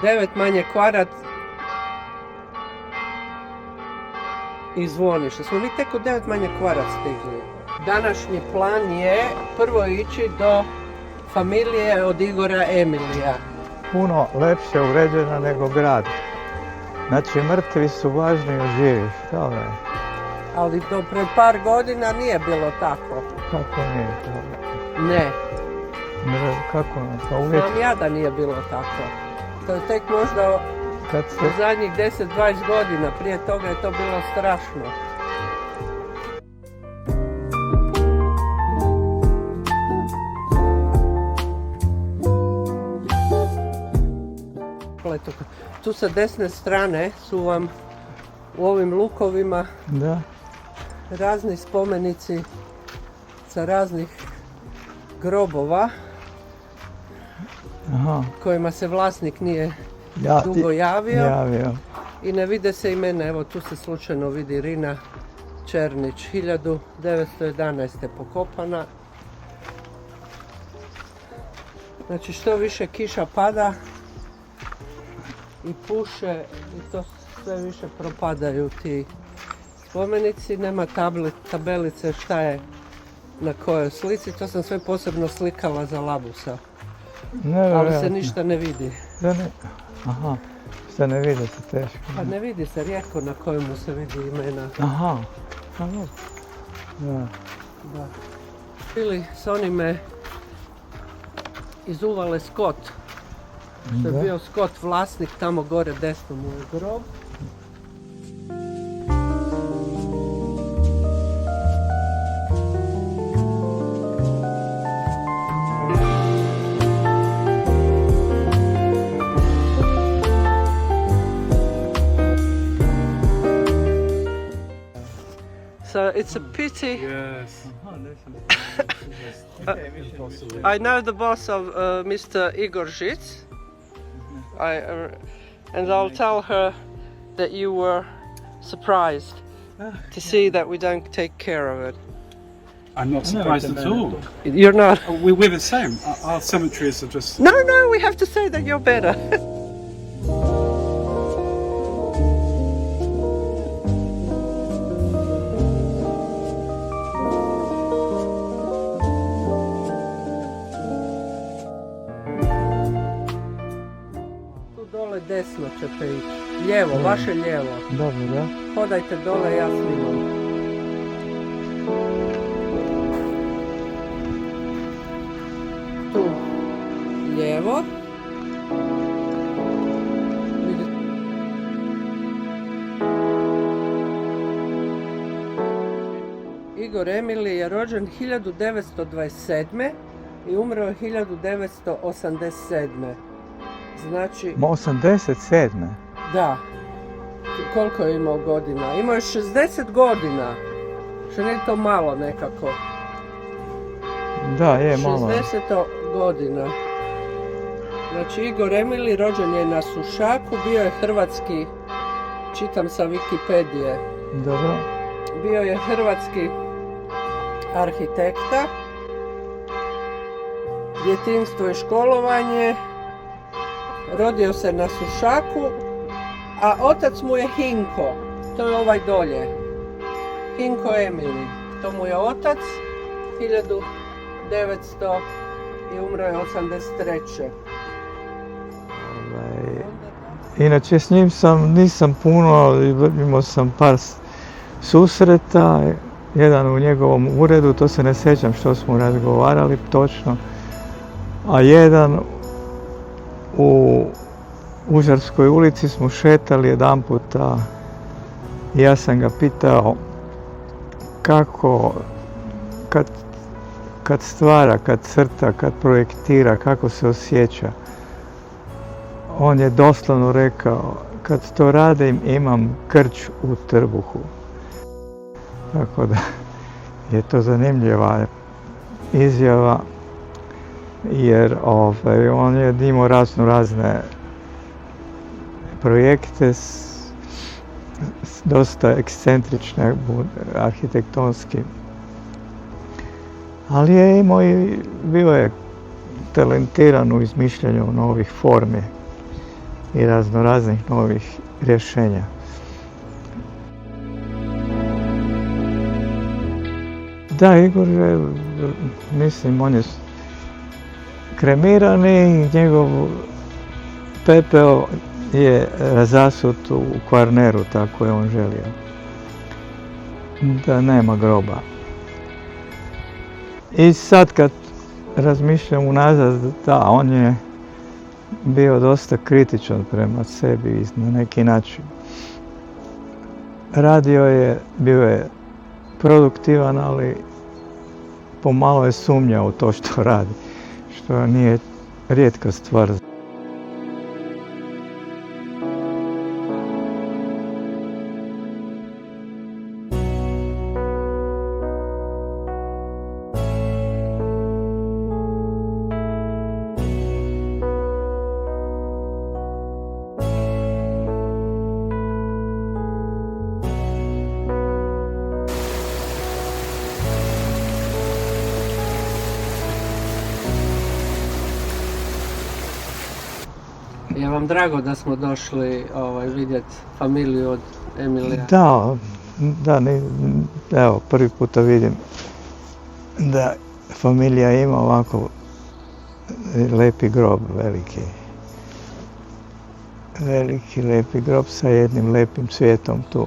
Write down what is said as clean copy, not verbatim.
9 manje kvadrat i zvoni, što smo mi tek u 9 manje kvadrat stigli. Današnji plan je prvo ići do familije od Igora Emilija. Puno lepše uređena nego grad. Znači, mrtvi su važniji od živih, dobro je. Ali do pred par godina nije bilo tako. Kako nije to? Ne. Kako ne? Pa uvijek Znam ja da nije bilo tako. To je tek možda kad u se... zadnjih 10-20 godina. Prije toga je to bilo strašno. Tu sa desne strane su vam u ovim lukovima Da. razni spomenici sa raznih grobova Aha. kojima se vlasnik nije dugo javio i ne vide se imena. Evo tu se slučajno vidi Rina Černić, 1911. pokopana. Znači što više kiša pada i puše i to sve više propadaju ti spomenici. Nema tabelice šta je na kojoj slici, to sam sve posebno slikala za Labusa. Ali se ništa ne vidi. Aha, što ne vidi se teško. Pa ne vidi se, rijetko na kojemu se vidi imena. Aha, da. Bili s onime iz uvale Scott. Što je bio Scott vlasnik, tamo gore desno mu je grob. So it's a pity. Yes. I know the boss of Mr. Igor Žic, and I'll tell her that you were surprised to see that we don't take care of it. I'm not surprised at all. You're not? We're the same. Our cemeteries are just... No, we have to say that you're better. Dole desno ćete ići. Lijevo, vaše lijevo. Dobro, da. Hodajte dole, ja snimam. Tu. Lijevo. Igor Emilij je rođen 1927. i umro je 1987. Znači... 87. Da. Koliko je imao godina? Imao je 60 godina. Što nije to malo nekako. Da, je malo. 60 godina. Znači Igor Emilij rođen je na Sušaku, bio je hrvatski, čitam sa Wikipedije. Dobro. Bio je hrvatski arhitekta. Djetinjstvo i školovanje. Rodio se na Sušaku, a otac mu je Hinko, to je ovaj dolje. Hinko Emilij, to mu je otac, 1900 i umro je 83. Inače s njim nisam puno, imao sam par susreta, jedan u njegovom uredu, to se ne sjećam što smo razgovarali točno, a jedan u Užarskoj ulici smo šetali jedan puta i ja sam ga pitao kako, kad stvara, kad crta, kad projektira, kako se osjeća. On je doslovno rekao, kad to radim imam krč u trbuhu. Tako da je to zanimljiva izjava. Jer on je imao razne projekte, dosta ekscentrične, arhitektonski. Ali je imao i bio je talentiran u izmišljanju novih formi. i raznoraznih novih rješenja. Da, Igor je, mislim, on je kremiran i njegov pepeo je razasut u Kvarneru, tako je on želio. Da nema groba. I sad kad razmišljam unazad, da, on je bio dosta kritičan prema sebi na neki način. Radio je, bio je produktivan, ali pomalo je sumnjao u to što radi, što nije rijetka stvar. Je vam drago da smo došli vidjeti familiju od Emilija? Da, evo, prvi puta vidim da familija ima ovako lepi grob, veliki lepi grob sa jednim lepim cvijetom tu.